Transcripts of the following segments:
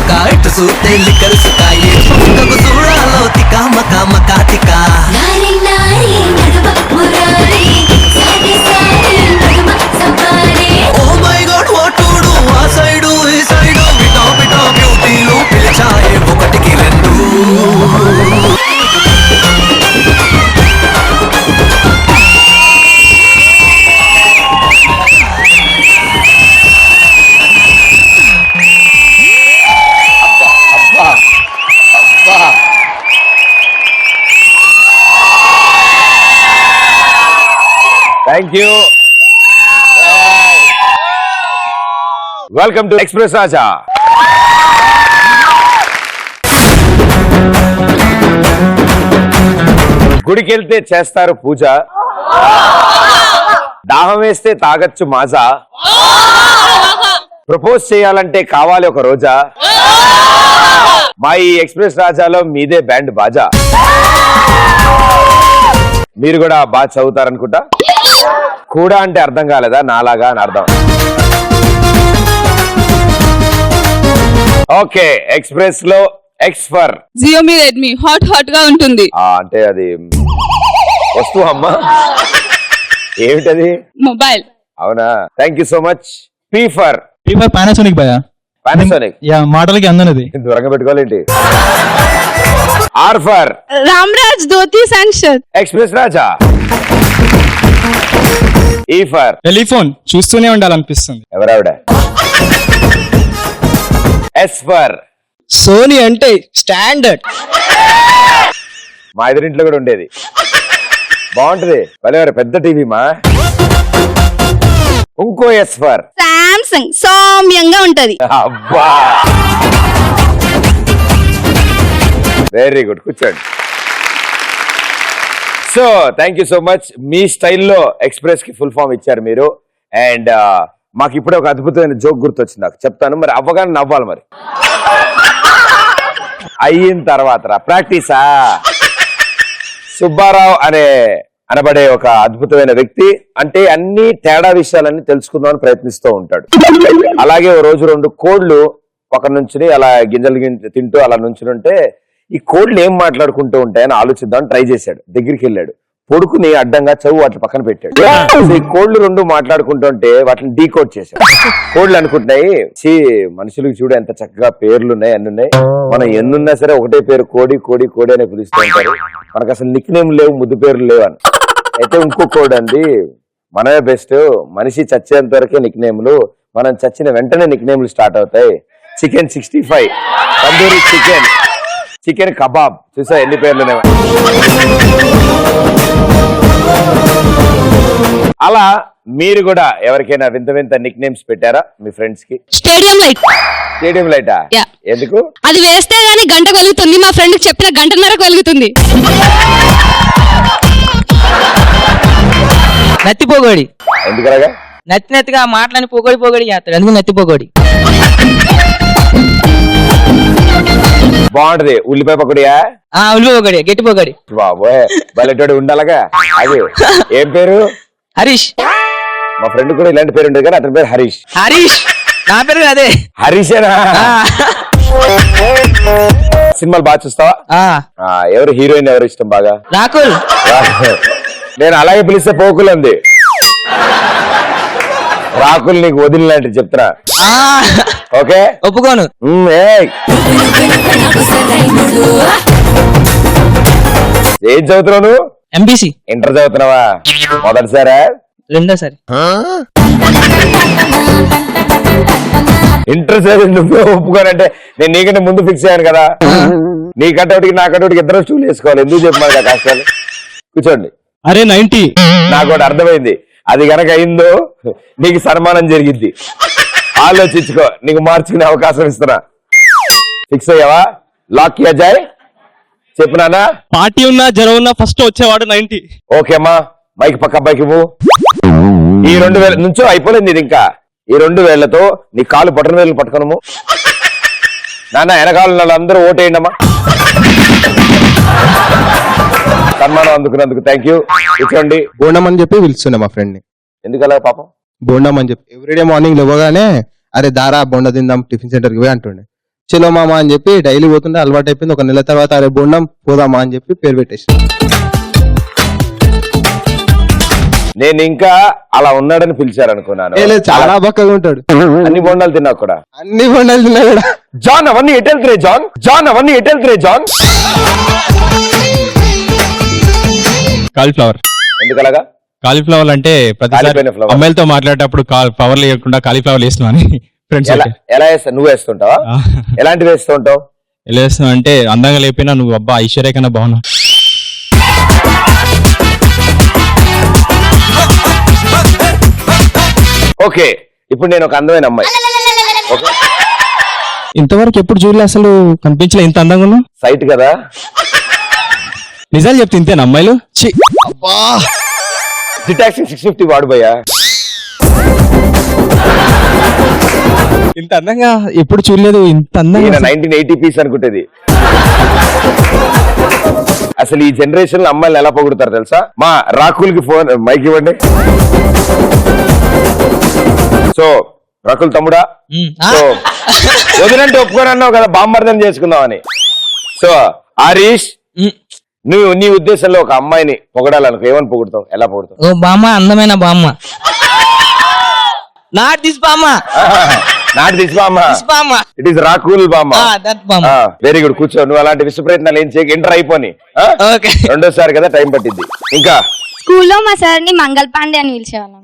ఇసుక ఇటు సూతే లిక్కరు సుకాయి కగు చూడాలో తికా మకా మకా తికా నారి నారి నడుమ మురారి సారి సారి నడుమ సవారి ఓ మై గాడ్ ఓటుడు ఆ సైడు ఈ సైడు బిటా బిటా బ్యూటీలు పిలిచాయే ఒకటికి రెండు Thank you. Welcome to Express Raja. గుడికి వెళ్తే చేస్తారు పూజ, దాహం వేస్తే తాగొచ్చు మాజా, ప్రపోజ్ చేయాలంటే కావాలి ఒక రోజా, మా ఈ ఎక్స్ప్రెస్ రాజాలో మీదే బ్యాండ్ బాజా. మీరు కూడా బాగా చదువుతారనుకుంటా. కూడా అంటే అర్థం కాలేదా? నాలాగా అని అర్థం. ఓకే, ఎక్స్ప్రెస్ లో X for Xiaomi Redmi hot గా ఉంటుంది. అంటే అది వస్తువు అమ్మా, ఏమిటది? మొబైల్. అవునా, thank you so much. P for Panasonic భయ. పానాసోనిక్ మాటలకి అందనది దూరంగా పెట్టుకోవాలేంటి? R for Ramraj dhotis and shirt. Express Raja. E for telephone, చూస్తూనే ఉండాలనిపిస్తుంది. ఎవరావిడ? ఎస్ ఫర్ సోనీ అంటే స్టాండర్డ్. మా ఎదురింట్లో కూడా ఉండేది, బాగుంటది. భలేవారు, పెద్ద టీవీ మా. ఇంకో ఎస్ ఫర్ సామ్సంగ్, సౌమ్యంగా ఉంటది. అబ్బా, వెరీ గుడ్, కూర్చోండి. So thank you so much. మీ స్టైల్లో ఎక్స్ప్రెస్ కి ఫుల్ ఫామ్ ఇచ్చారు మీరు. అండ్ మాకు ఇప్పుడే ఒక అద్భుతమైన జోక్ గుర్తొచ్చింది, నాకు చెప్తాను. మరి అవ్వగానే నవ్వాలి. మరి అయిన తర్వాత ప్రాక్టీసా. సుబ్బారావు అనబడే ఒక అద్భుతమైన వ్యక్తి అంటే అన్ని తేడా విషయాలన్నీ తెలుసుకుందామని ప్రయత్నిస్తూ ఉంటాడు. అలాగే ఓ రోజు 2 కోళ్లు పక్కన నుంచుని అలా గింజలు తింటూ అలా నుంచుంటే ఈ కోళ్లు ఏం మాట్లాడుకుంటూ ఉంటాయని ఆలోచిద్దామని ట్రై చేశాడు. దగ్గరికి వెళ్ళాడు, పొడుకుని అడ్డంగా చదువు వాటి పక్కన పెట్టాడు. ఈ కోళ్లు 2 మాట్లాడుకుంటుంటే వాటిని డీకోడ్ చేశాడు. కోళ్లు అనుకుంటున్నాయి, మనుషులకు చూడు ఎంత చక్కగా పేర్లు ఉన్నాయి, అన్ని ఉన్నాయి, మనం ఎన్నున్నా సరే ఒకటే పేరు కోడి కోడి కోడి అని పిలుస్తూ ఉంటారు, మనకు అసలు నిక్ నేమ్ లేవు, ముద్దు పేర్లు లేవు అని. అయితే ఇంకో కోడ్ అండి, మనమే బెస్ట్, మనిషి చచ్చేంత వరకే నిక్ నేమ్లు, మనం చచ్చిన వెంటనే నిక్ నేమ్లు స్టార్ట్ అవుతాయి. Chicken 65, tandoori chicken, chicken kebab, చూసా ఎన్ని పేర్లు ఉన్నాయి. అలా మీరు కూడా ఎవరికైనా వింత వింత నిక్ నేమ్స్ పెట్టారా మీ ఫ్రెండ్స్ కి? Stadium light. స్టేడియం లైటా? ఎందుకు? అది వేస్తే గానీ గంట కలుగుతుంది, మా ఫ్రెండ్ చెప్పిన గంటన్నర కలుగుతుంది. నత్తి పొగోడి. ఎందుకలాగా? నత్తిగా మాటలని పొగడి పొగడి చేస్తాడు, అందుకు నత్తి పొగోడి. బాగుంటది. ఉల్లిపాయ పకోడియా? ఉల్లి పొగడి, గట్టి పొగడి. బాబోయ్, బయటోడు ఉండాలగా. అది ఏం పేరు? హరీష్. మా ఫ్రెండ్ కూడా ఇలాంటి పేరు ఉండేది కానీ అతని పేరు హరీష్. హరీష్ నా పేరు అదే. హరీషేనా? సినిమాలు బాగా చూస్తావా? ఎవరు హీరోయిన్ ఎవరు ఇష్టం బాగా? రాకుల్. నేను అలాగే పిలిస్తే పోకులు ఉంది. రాకుల్ నీకు వదిలినట్టు చెప్తున్నా. ఓకే, ఒప్పుకోను. ఏం చదువుతున్నావు నువ్వు? ఎంపీసీ. ఇంటర్ చదువుతున్నావా? మొదటిసారా? రెండోసారి. ఇంటర్ చదివి నువ్వే ఒప్పుకోనంటే నేను నీకంటే ముందు ఫిక్స్ అయ్యాను కదా. నీకంటే నాకంటే ఇద్దరు స్టూల్ వేసుకోవాలి. ఎందుకు చెప్పమా కష్టాలు? కూర్చోండి. అరే 90. నాకు ఒకటి అర్థమైంది, అది గనక అయిందో నీకు సన్మానం జరిగింది. ఆలోచించుకో, నీకు మార్చుకునే అవకాశం ఇస్తున్నా. ఫిక్స్ అయ్యావా? లాక్ కియా జాయ్. చెప్పినానా? పార్టీ ఉన్నా జ్వరం ఉన్నా ఫస్ట్ వచ్చేవాడు 90. ఓకే అమ్మా, మైక్ పక్క బైక్ ఇవ్వు. ఈ 2000 నుంచో అయిపోలేదు ఇది. ఇంకా ఈ 2000తో నీ కాలు బటన్ వేలు పట్టుకోనము. నాన్న వెనకాల అందరూ ఓటేయండి అమ్మా. సన్మానం అందుకున్నందుకు థ్యాంక్ యూ. కూర్చోండి. బోండం అని చెప్పి పిలుస్తుండే మా ఫ్రెండ్ ని. ఎందుకలా పాపం? బోండం అని చెప్పి ఎవ్రీడే మార్నింగ్ లేవగానే అరే దారా బోండ తిందాం టిఫిన్ సెంటర్ కి పోయి అంటుండే. చలో మామ అని చెప్పి డైలీ పోతుంటే అలవాటు అయిపోయింది. ఒక నెల తర్వాత అరే బొండం పోదామా అని చెప్పి పేరు పెట్టేసి. నేను ఇంకా అలా ఉన్నాడని పిలిచారు అనుకున్నాను. లేదు, చాలా బక్కగా ఉంటాడు. అన్ని బొండాలు తిన్నా కూడా. అన్ని బొండాలు తిన్నా కూడా. జాన్ అవన్నీ ఎటెళ్తురే జాన్ అవన్నీ ఎటెళ్తురే జాన్. కాలీఫ్లవర్. ఎందుకలాగా? కాలీఫ్లవర్ అంటే ప్రతిసారి కాలిపోయిన flower. అమ్మాయిలతో మాట్లాడేటప్పుడు ఫ్లవర్ లేకుండా కాలీఫ్లవర్ వేస్తున్నావు అని ఫ్రెండ్స్ ఎలా వేస్తా? నువ్వు వేస్తుంటావా? ఎలాంటివి వేస్తూ ఉంటావు? ఎలా వేస్తున్నావు అంటే అందంగా లేపినా నువ్వు అబ్బా ఐశ్వర్య కన్నా బాగున్నావు. ఓకే, ఇప్పుడు నేను ఒక అందమైన అమ్మాయి. ఓకే, ఇంతవరకు ఎప్పుడు చూడలే, అసలు కనిపించలే ఇంత అందంగా ఉన్నావు. సైట్ కదా. నిజాలు చెప్తే ఇంతేనా అమ్మాయిలు? ఛీ. జిటాక్సింగ్ 650 వాడు భయ్యా. ఇంత అందంగా ఎప్పుడు చూడలేదు. ఇంత అందంగా 1980 పీస్ అనుకుంటేది. అసలు ఈ జనరేషన్ లో అమ్మాయిలు ఎలా పొగుడుతారు తెలుసా? మా రాకుల్ కి ఫోన్ మైక్ ఇవ్వండి. సో రాకుల్ తమ్ముడా, సో వదినంటే ఒప్పుకోనన్నావు కదా బామ్మర్దం చేసుకుందామని. సో హరీష్, నువ్వు నీ ఉద్దేశంలో ఒక అమ్మాయిని పొగడాలనుకో, ఏమని పొగుడుతావు? ఎలా పొగుడుతావు? ఓ బామ్మ, అందమైన బామ్మ. నాట్ దిస్ బామ్మ, నాట్ దిస్ బామ్మ, ఇట్ ఈస్ రాకుల్ బామ్మ. దట్ బామ్మ. వెరీ గుడ్, కూర్చో. నువ్వు అలాంటి విశ్వ ప్రయత్నాలు ఏం చేయక ఎంటర్ అయిపోని. ఓకే. రెండోసారి కదా, టైం పట్టింది. ఇంకా స్కూల్లో మా సార్ని మంగళ పాండే అని పిలిచేవాళ్ళం.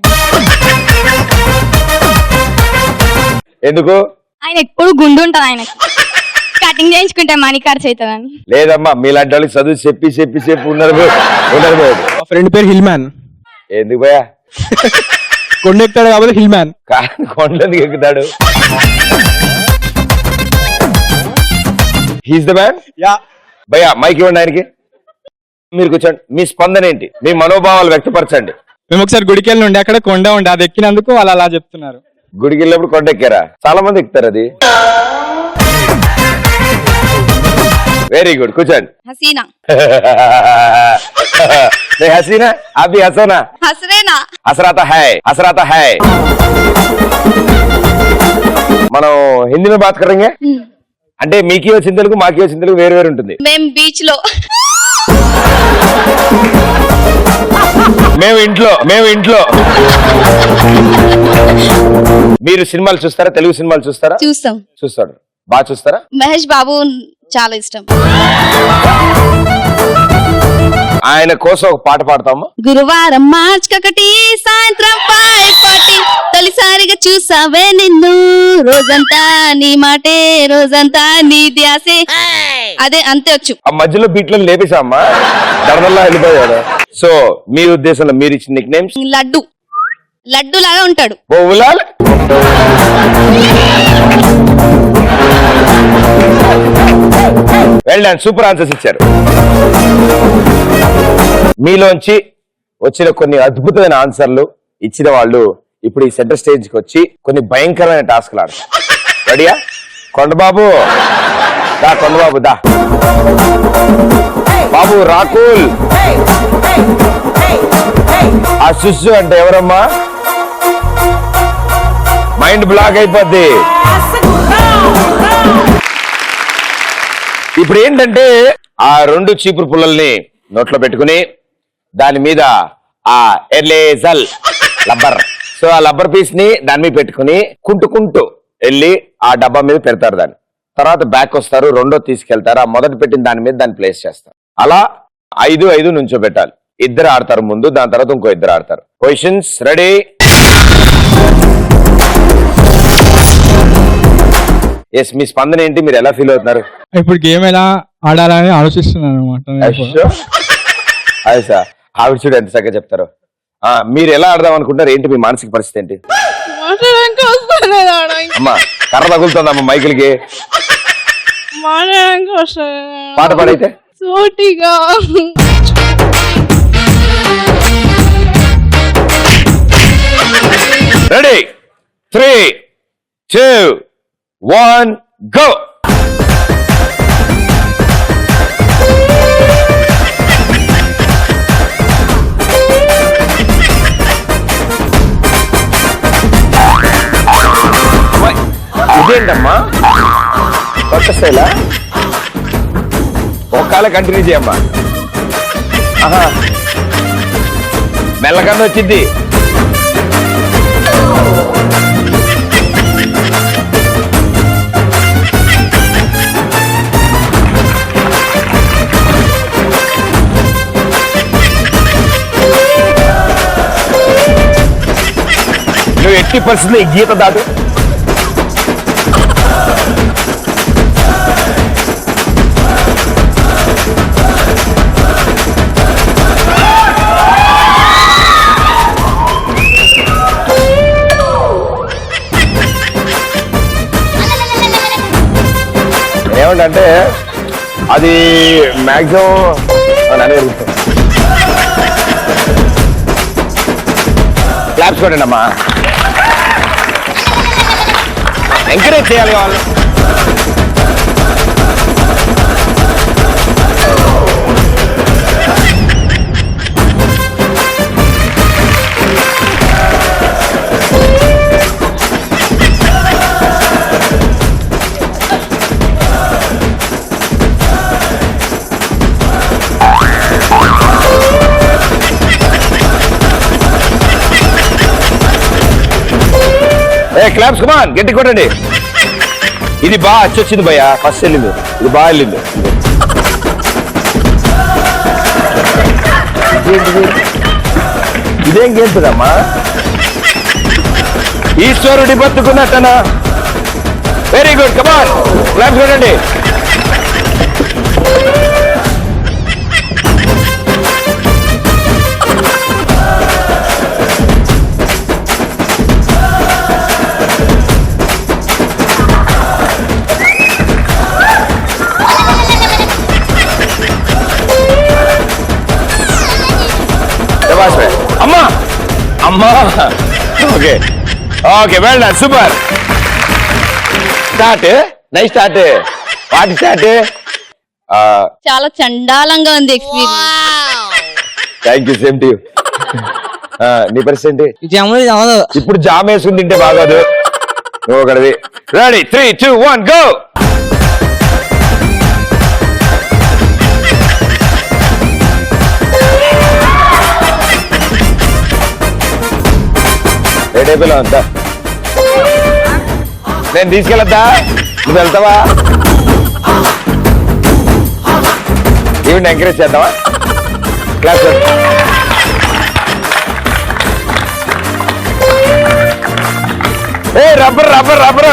ఎందుకు? ఆయన ఎప్పుడు గుండు ఉంటుంది, ఆయనకి కటింగ్ చేయించుకుంటే మనీ ఖర్చు అవుతుందని. లేదమ్మా, మీలాంటి వాళ్ళకి చదువు చెప్పి చెప్పి చెప్పి ఉన్నారు. మా ఫ్రెండ్ పేరు హిల్ మ్యాన్. ఎందుకు భయ్యా? కొండ ఎక్కుతాడు కాబట్టి హిల్ మ్యాన్. కొండకి ఎక్కుతాడు. He's the man. యా. భయ్యా మైక్ ఇవ్వండి ఆయనకి. మీరు కూర్చోండి. మీ స్పందన ఏంటి? మీ మనోభావాలు వ్యక్తపరచండి. మేము ఒకసారి గుడికి వెళ్ళి ఉండే, అక్కడ కొండ ఉండే, అది ఎక్కినందుకు వాళ్ళు అలా చెప్తున్నారు. గుడికి వెళ్ళినప్పుడు కొండ ఎక్కారా? చాలా మంది ఎక్కుతారు అది. వెరీ గుడ్, కూర్చోండి. హసీనా. హసీనా అభి హసనా హసరేనా. హసరాతా హై. మనం హిందీలో బాత్ కరెంగే. అంటే మీకి వచ్చిన తెలుగు మాకి వచ్చిన తెలుగు వేరు వేరు ఉంటుంది. మేము బీచ్ లో, మేము ఇంట్లో. మీరు సినిమాలు చూస్తారా? తెలుగు సినిమాలు చూస్తారా? చూస్తాడు. బాగా చూస్తారా? మహేష్ బాబు చాలా ఇష్టం. ఆయన కోసం ఒక పాట పాడతాము. గురువారం మార్చ్ 1 సాయంత్రం 5:40 తొలిసారిగా చూసావే నిన్ను, రోజంతా నీ మాటే, రోజంతా నీ ధ్యాసే. అదే అంతే వచ్చు. ఆ మధ్యలో బీట్లను లేపేసామ్మా, దడదల్లా వెళ్ళిపోయాడు. సో మీ ఉద్దేశంలో మీరు ఇచ్చిన నిక్ నేమ్స్? లడ్డు లాగా ఉంటాడు. వెల్ డన్, సూపర్ ఆన్సర్స్ ఇచ్చారు. మీలోంచి వచ్చిన కొన్ని అద్భుతమైన ఆన్సర్లు ఇచ్చిన వాళ్ళు ఇప్పుడు ఈ సెంటర్ స్టేజ్ కి వచ్చి కొన్ని భయంకరమైన టాస్క్లు ఆడతారు. రెడీయా? కొండబాబు దా, కొండబాబు దా. బాబు రాకుల్. ఆ సుస్సు అంటే ఎవరమ్మా? మైండ్ బ్లాక్ అయిపోద్ది. ఇప్పుడు ఏంటంటే ఆ 2 చీపురు పుల్లల్ని నోట్లో పెట్టుకుని దాని మీద ఆ ఎర్లేజల్ లబ్బర్, సో ఆ లబ్బర్ పీస్ ని దాని మీద పెట్టుకుని కుంటుకుంటూ వెళ్ళి ఆ డబ్బా మీద పెడతారు. దాన్ని తర్వాత బ్యాక్ వస్తారు, రెండో తీసుకెళ్తారు, ఆ మొదటి పెట్టిన దాని మీద దాన్ని ప్లేస్ చేస్తారు. అలా 5 నుంచో పెట్టాలి. ఇద్దరు ఆడతారు ముందు, దాని తర్వాత ఇంకో ఇద్దరు ఆడతారు. Positions ready. ఎస్, మీ స్పందన ఏంటి? మీరు ఎలా ఫీల్ అవుతున్నారు? ఇప్పుడు గేమ్ ఎలా ఆడాలని ఆలోచిస్తున్నాను అనమాట. అదే సార్, ఆవిడ చూడు ఎంత చక్కగా చెప్తారు. మీరు ఎలా ఆడదాం అనుకుంటారు? ఏంటి మీ మానసిక పరిస్థితి ఏంటి? అమ్మా కర్ర తగులుతుందమ్మా మైకిల్కి. పాట పాడైతే రెడీ 3, 2, 1 గో. ఇదేంటమ్మా? కొత్త స్టైలా ఒక్కళ్ళ కంటిన్యూ చేయమ్మా. ఆహా మెల్లకన్నా వచ్చింది. నువ్వు ఎట్టి పరిస్థితుల్లో ఈ గీత దాటు. ఏమంటే అది మ్యాక్సిమం క్లాప్స్ కొట్టండి అమ్మా. ఎంకరేజ్ చేయాలి వాళ్ళు. క్లాప్స్ కమాన్ గట్టి కొట్టండి. ఇది బాగా అచ్చొచ్చింది భయ్యా. ఫస్ట్ వెళ్ళింది ఇది బాగా వెళ్ళింది. ఇదేం గెలుతుందమ్మా? ఈశ్వరుడి బతుకున్నట్టనా. వెరీ గుడ్ కమాన్ క్లాప్స్ కొట్టండి. అమ్మా అమ్మా okay okay well done super. Start nice start. వాటి స్టార్ట్. చాలా చండాలంగా ఉంది experience. Thank you same to you. నీ పరిస్థితి ఇప్పుడు జామ్ వేసుకుని తింటే బాగోదు. నువ్వు ఒకటిది. Ready 3, 2, 1 go. రేడేపులో అంతా నేను తీసుకెళ్ళద్దా? నువ్వు వెళ్తావా? ఈవిని ఎంకరేజ్ చేద్దామా? క్లాస్ ఏ రబ్బర్ రబ్బర్ రబ్బర్.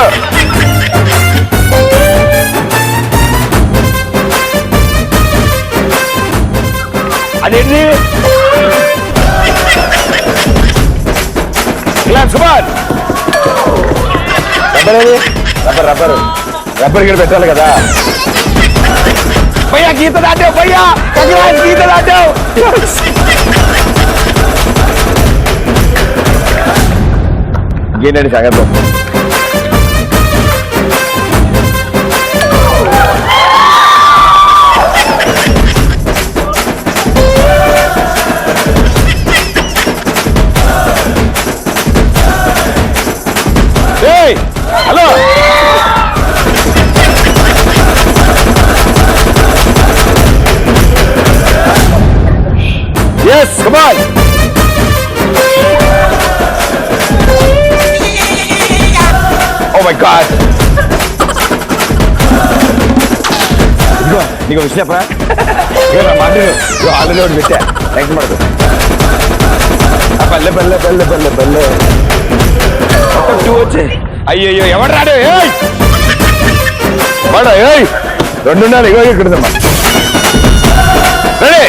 అదేంటి క్లాస్ కమాన్. రబ్బర్ ఏది? రబ్బర్ రబ్బర్ రబ్బర్ ఇక్కడ పెట్టాలి కదా. భయ్యా గీత దాటావు భయ్యా. గీత దాటావు. గీనడి సంగతం. Hello yes come on. Oh my god. ఇదిగో నీకు విషయం చెప్పరా? ఆల్రెడీ ఒకటి పెట్టా. థ్యాంక్స్ పడదు. పల్లె పల్లె పల్లె పల్లె పల్లె టూ వచ్చి అయ్యో ఎవడు రాడు. వాడు రెండు ఉండాలి. ఇగో ఇక్కడమ్మా. రెడీ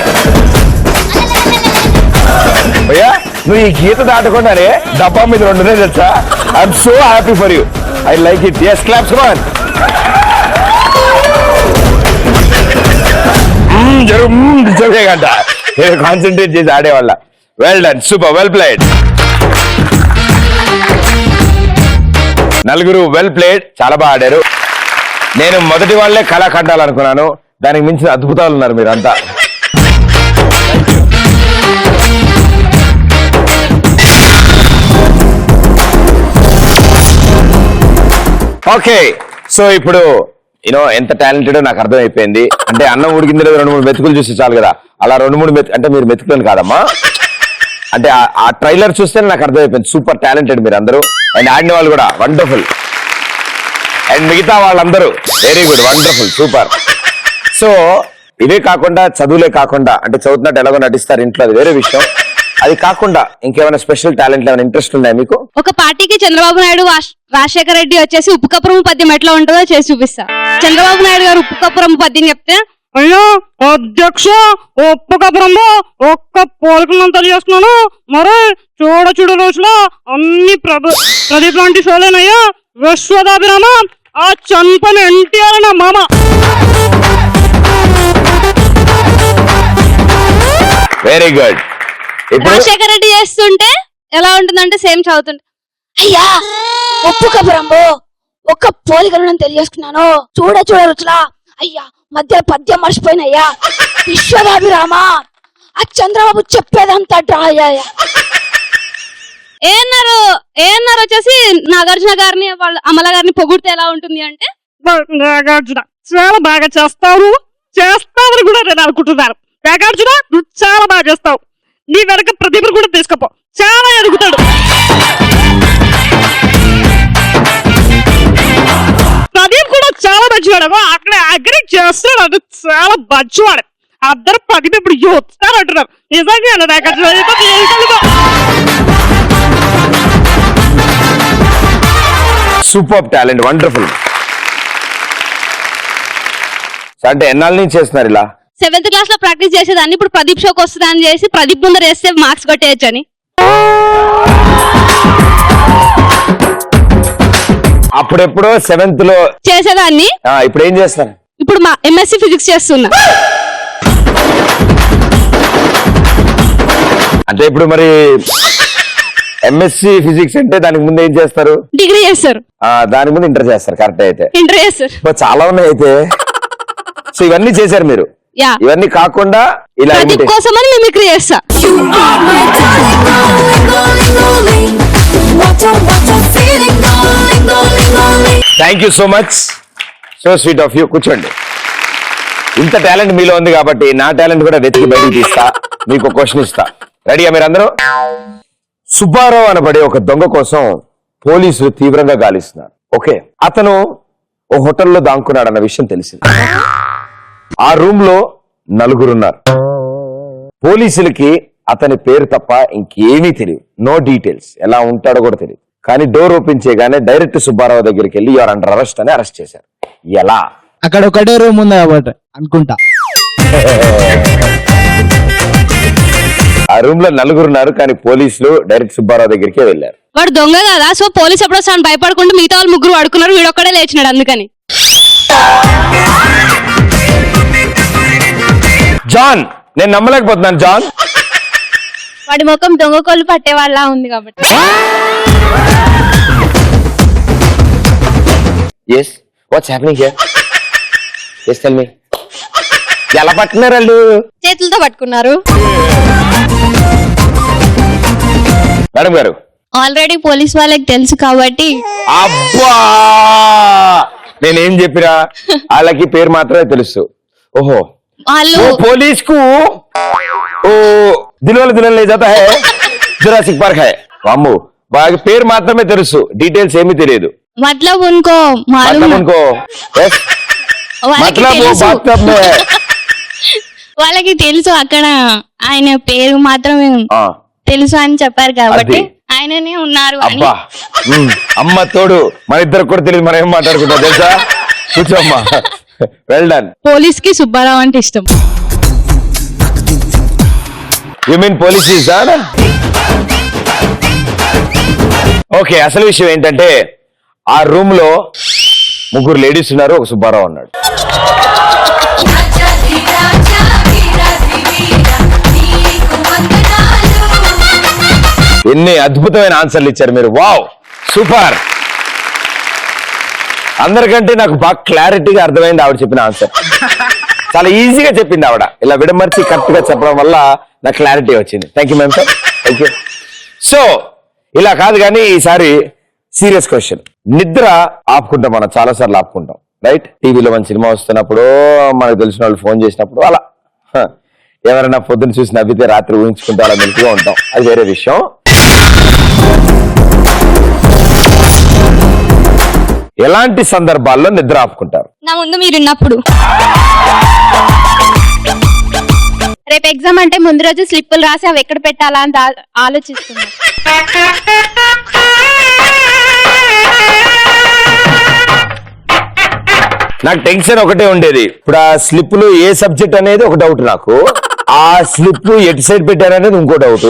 భయ్యా. నువ్వు ఈ గీత దాటకుండానే డబ్బా మీద రెండునే తెలుసా. I'm so happy for you. I like it. Yes claps come on. గంట కాన్సన్ట్రేట్ చేసి ఆడేవాళ్ళ. Well done super well played. నలుగురు వెల్ ప్లేడ్. చాలా బాగా ఆడారు. నేను మొదటి వాళ్ళే కళాఖండాలు అనుకున్నాను. దానికి మించిన అద్భుతాలు ఉన్నారు మీరంతా. ఓకే సో ఇప్పుడు యూనో ఎంత టాలెంటెడ్ నాకు అర్థమైపోయింది. అంటే అన్నం ఉడికింది 2-3 మెతుకులు చూసి చాలు కదా, అలా 2-3 అంటే మీరు మెతుకులను కాదమ్మా, అంటే ఆ ట్రైలర్ చూస్తేనే నాకు అర్థమైపోయింది. సూపర్ టాలెంటెడ్ మీరు అందరూ, అండ్ ఆడిన వాళ్ళు కూడా వండర్ఫుల్, అండ్ మిగతా వాళ్ళందరూ very good, wonderful, super. So ఇవే కాకుండా చదువులే కాకుండా, అంటే చదువుతున్నట్టు ఎలాగో నటిస్తారు ఇంట్లో, అది వేరే విషయం. అది కాకుండా ఇంకేమైనా స్పెషల్ టాలెంట్, ఏమైనా ఇంట్రెస్ట్ ఉన్నాయా మీకు? ఒక పార్టీకి చంద్రబాబు నాయుడు రాజశేఖర రెడ్డి వచ్చేసి ఉప్పు కప్పురం పద్యం ఎట్లా ఉంటుందో చేసి చూపిస్తా. చంద్రబాబు నాయుడు గారు ఉప్పు కప్పురం పద్యం చెప్తే, అయ్యో అధ్యక్ష ఉప్పు కప్పురంలో ఒక్క పోలికలను తెలియజేస్తున్నాను, మరి చూడ రోజులో అన్ని ప్రదీప్ లాంటి షోలేనయ్యా, విశ్వదాభిరామ ఆ చంపని ఎన్టీఆర్ నా మామ. Very good. రాజశేఖర రెడ్డి చేస్తుంటే ఎలా ఉంటుందంటే సేమ్ చదువుతుంటే, అయ్యా ఉప్పు కబురంబో ఒక్క పోలికలను తెలియజేసుకున్నాను, చూడ రుచులా అయ్యా మధ్యలో పద్యం మర్చిపోయినయ్యా, విశ్వదాభిరామ ఆ చంద్రబాబు చెప్పేదంతా డ్రా అయ్యాయా. ఏఎన్ఆర్ వచ్చేసి నాగార్జున గారిని వాళ్ళ అమల గారిని పొగిడితే ఎలా ఉంటుంది అంటే, నాగార్జున చాలా బాగా చేస్తావు కూడా నేను అనుకుంటున్నాను, నాగార్జున నువ్వు చాలా బాగా చేస్తావు, నీ వెనక ప్రతిభను కూడా తీసుకపో, చాలా ఎదుగుతాడు. ప్రదీప్ కూడా చాలా మంచివాడు, అక్కడ అగ్రి చేస్తాడు, అది చాలా మంచివాడు. అందరూ ప్రదీప్ ఇప్పుడు యూస్తారు అంటున్నారు, నిజంగా నాగార్జున సూపర్ టాలెంట్, వండర్ఫుల్. అంటే ఎన్నాళ్ళ నుంచి చేస్తున్నారు ఇలా? 7th క్లాస్ లో ప్రాక్టీస్ చేసేదాన్ని, ఇప్పుడు ప్రదీప్ షోకి వస్తుందని చేసి ప్రదీప్ ముందర వేస్తే మార్క్స్ కొట్టేయచ్చు అని. అప్పుడెప్పుడో 7th లో చేసేదాన్ని, ఇప్పుడు ఏం చేస్తారు? ఇప్పుడు మా MSc ఫిజిక్స్ చేస్తున్నా. అంటే ఇప్పుడు మరి MSc ఫిజిక్స్ అంటే దానికి ముందు ఏం చేస్తారు? డిగ్రీ చేస్తారు. దానికి ముందు ఇంటర్ చేస్తారు. కరెక్ట్. అయితే ఇంటర్ చేస్తారు. చాలా ఉన్నాయి అయితే. సో ఇవన్నీ చేశారు మీరు. ఇవన్నీ కాకుండా ఇలా కోసమని మిమిక్రీ చేస్తా. Thank you so much, so sweet of you. కూర్చోండి. ఇంత టాలెంట్ మీలో ఉంది కాబట్టి నా టాలెంట్ కూడా వెతికి బయటికి తీస్తా, మీకు క్వశ్చన్ ఇస్తా. రెడీయా మీరందరూ? సుబ్బారావు అనబడే ఒక దొంగ కోసం పోలీసులు తీవ్రంగా గాలిస్తున్నారు. ఓకే, అతను ఓ హోటల్లో దాక్కున్నాడు అన్న విషయం తెలిసింది. ఆ రూమ్ లో 4 ఉన్నారు. పోలీసులకి అతని పేరు తప్ప ఇంకేమీ తెలియదు, నో డీటెయిల్స్, ఎలా ఉంటాడో కూడా తెలియదు. కానీ డోర్ ఓపెన్ చేయగానే డైరెక్ట్ సుబ్బారావు దగ్గరికి వెళ్ళి యువర్ అండర్ అరెస్ట్ అని అరెస్ట్ చేశారు. ఎలా? అక్కడ ఒకటే రూమ్ ఉంది కాబట్టి అనుకుంటా. ఆ రూమ్ లో 4 ఉన్నారు, కానీ పోలీసులు డైరెక్ట్ సుబ్బారావు దగ్గరికే వెళ్ళారు. వాడు దొంగ కదా, సో పోలీస్ ఎప్పుడు వస్తాను భయపడుకుంటూ మిగతా వాళ్ళు 3 పడుకున్నారు, వీడొక్కడే లేచినాడు. అందుకని జాన్, నేను నమ్మలేకపోతున్నాను జాన్. వాడి ముఖం దొంగ కోళ్ళు పట్టే వాళ్ళ ఉంది కాబట్టి. Yes, what's happening here? Yes, tell me. ఎలా పట్టుకున్నారు వాళ్ళు? చేతులతో పట్టుకున్నారు. మేడం గారు, ఆల్రెడీ పోలీస్ వాళ్ళకి తెలుసు కాబట్టి. అబ్బా, నేనేం చెప్పిరా, వాళ్ళకి పేరు మాత్రమే తెలుసు. ఓహో, వాళ్ళు పోలీస్ కు దిల్వాలే దుల్హన్ లే జాతా హై, జురాసిక్ పార్క్ హై. అమ్ము, వాళ్ళకి పేరు మాత్రమే తెలుసు, డీటెయిల్స్ ఏమీ తెలియదు. మతలబ్ ఉన్కో మాలూమ్, వాళ్ళకి తెలుసు అక్కడ ఆయన పేరు మాత్రమే తెలుసు అని చెప్పారు కాబట్టి ఆయననే ఉన్నారు. అబ్బా, అమ్మ తోడు, మన ఇద్దరు కూడా తెలియదు, మనం ఏం మాట్లాడుకుంటా తెలుసా? కూర్చోమ్మా. Well done. పోలీస్ కి సుబ్బారావు అంటే ఇష్టం. You mean police is that? Okay, అసలు విషయం ఏంటంటే ఆ రూమ్ లో 3 లేడీస్ ఉన్నారు, ఒక సుబ్బారావు ఉన్నాడు. ఎన్ని అద్భుతమైన ఆన్సర్లు ఇచ్చారు మీరు. Wow, super. అందరికంటే నాకు బాగా క్లారిటీగా అర్థమైంది ఆవిడ చెప్పిన ఆన్సర్. చాలా ఈజీగా చెప్పింది ఆవిడ, ఇలా విడమర్చి కరెక్ట్ గా చెప్పడం వల్ల నాకు క్లారిటీ వచ్చింది. Thank you ma'am sir, thank you. So ఇలా కాదు కానీ ఈసారి సీరియస్ క్వశ్చన్. నిద్ర ఆపుకుంటాం మనం, చాలా సార్లు ఆపుకుంటాం. రైట్? టీవీలో మన సినిమా వస్తున్నప్పుడు మనకు తెలిసిన వాళ్ళు ఫోన్ చేసినప్పుడు అలా ఎవరైనా పొద్దున్న చూసి నవ్వితే రాత్రి ఊహించుకుంటే అలా మెలుగుగా ఉంటాం, అది వేరే విషయం. ఎలాంటి సందర్భాల్లో నిద్ర ఆపుకుంటారు? నా ముందు మీరున్నప్పుడు. రేపు ఎగ్జామ్ అంటే ముందు రోజు స్లిప్పులు రాసి అవి ఎక్కడ పెట్టాలా అని ఆలోచిస్తున్నా. నాకు టెన్షన్ ఒకటే ఉండేది, ఇప్పుడు ఆ స్లిప్లు ఏ సబ్జెక్ట్ అనేది ఒక డౌట్ నాకు, ఆ స్లిప్ ఎటు సైడ్ పెట్టారనేది ఇంకో డౌట్.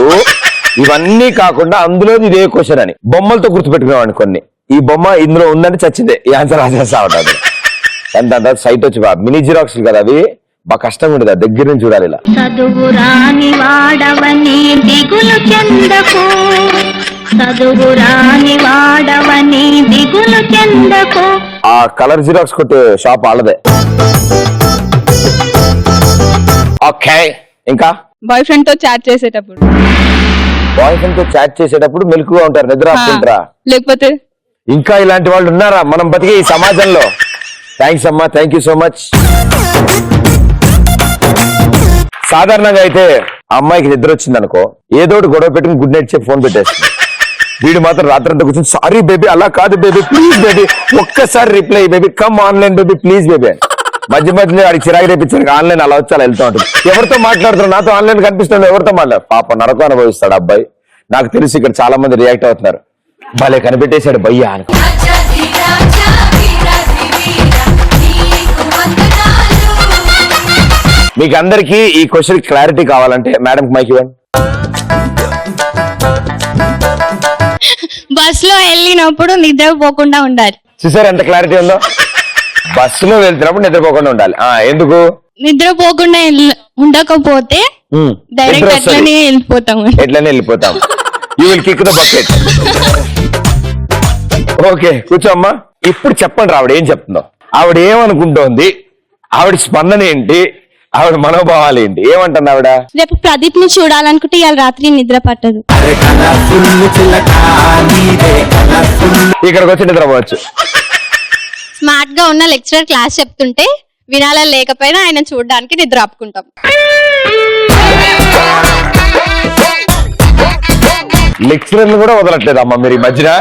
ఇవన్నీ కాకుండా అందులో ఇదే క్వశ్చన్ అని బొమ్మలతో గుర్తుపెట్టుకునేవాడిని కొన్ని. ఈ బొమ్మ ఇందులో ఉందంటే చచ్చిందే, ఈ ఆన్సర్ రాసేస్తా ఉంటాను. ఎంత సైట్ వచ్చి మినీ జిరాక్స్ కదా అవి, బాగా కష్టంగా ఉండదు, దగ్గర నుంచి చూడాలి ఇలా. చదువు రాని వాడవని దిగులు చెందకు, చదువు రాని వాడవని దిగులు చెందకు. ఆ కలర్ జిరాక్స్ కొట్టే షాప్ వాళ్ళదే. ఓకే, ఇంకా బాయ్ ఫ్రెండ్ తో చాట్ చేసేటప్పుడు. బాయ్ ఫ్రెండ్ తో చాట్ చేసేటప్పుడు మెలకుగా ఉంటారు, నిద్ర ఆపుకుంటారా? లేకపోతే ఇంకా ఇలాంటి వాళ్ళు ఉన్నారా మనం బతికే ఈ సమాజంలో? థ్యాంక్స్ అమ్మా, థ్యాంక్ యూ సో మచ్. సాధారణంగా అయితే అమ్మాయికి నిద్ర వచ్చింది అనుకో, ఏదో ఒకటి గొడవ పెట్టుకుని గుడ్ నైట్ చెప్పి ఫోన్ పెట్టేస్తుంది. వీడు మాత్రం రాత్రంతా కూర్చొని సారీ బేబీ, అలా కాదు బేబీ, ప్లీజ్ బేబీ, ఒక్కసారి reply baby, come online baby, please baby అని. మధ్య మధ్యలో వాడికి చిరాకు రేపించారు, ఆన్లైన్ అలా వచ్చి అలా వెళ్తూ ఉంటుంది. ఎవరితో మాట్లాడుతున్నారు? నాతో ఆన్లైన్ కనిపిస్తుంది, ఎవరితో మాట్లాడు? పాప నరకం అనుభవిస్తాడు అబ్బాయి. నాకు తెలిసి ఇక్కడ చాలా మంది రియాక్ట్ అవుతున్నారు, భలే కనిపెట్టేశాడు భయ్యా అని. మీకు అందరికీ ఈ క్వశ్చన్ క్లారిటీ కావాలంటే మేడం మైక్ ఇవ్వండి. బస్ లో వెళ్ళినప్పుడు నిద్రపోకుండా ఉండాలి. చూసారు ఎంత క్లారిటీ ఉందో? బస్సులో వెళ్తున్నప్పుడు నిద్రపోకుండా ఉండాలి. ఎందుకు? నిద్రపోకుండా ఉండకపోతే డైరెక్ట్ అట్లనే వెళ్ళిపోతాము. ఎట్లనే వెళ్ళిపోతాం. You will kick the bucket. Okay, కూర్చోమ్మా. ఇప్పుడు చెప్పండి ఆవిడ ఏం చెప్తుందో, ఆవిడ ఏమనుకుంటోంది, ఆవిడ స్పందన ఏంటి, ఆవిడ మనోభావాలు ఏంటి, ఏమంటుంది ఆవిడ? రేపు ప్రదీప్ ని చూడాలనుకుంటే ఇవాళ రాత్రి నిద్ర పట్టదు. ఇక్కడికి వచ్చి నిద్రపోవచ్చు. స్మార్ట్ గా ఉన్న లెక్చరర్ క్లాస్ చెప్తుంటే వినాలని లేకపోయినా ఆయన చూడడానికి నిద్ర ఆపుకుంటాం. లెక్చరర్లు కూడా వదలట్లేదు అమ్మా మీరు ఈ మధ్యన.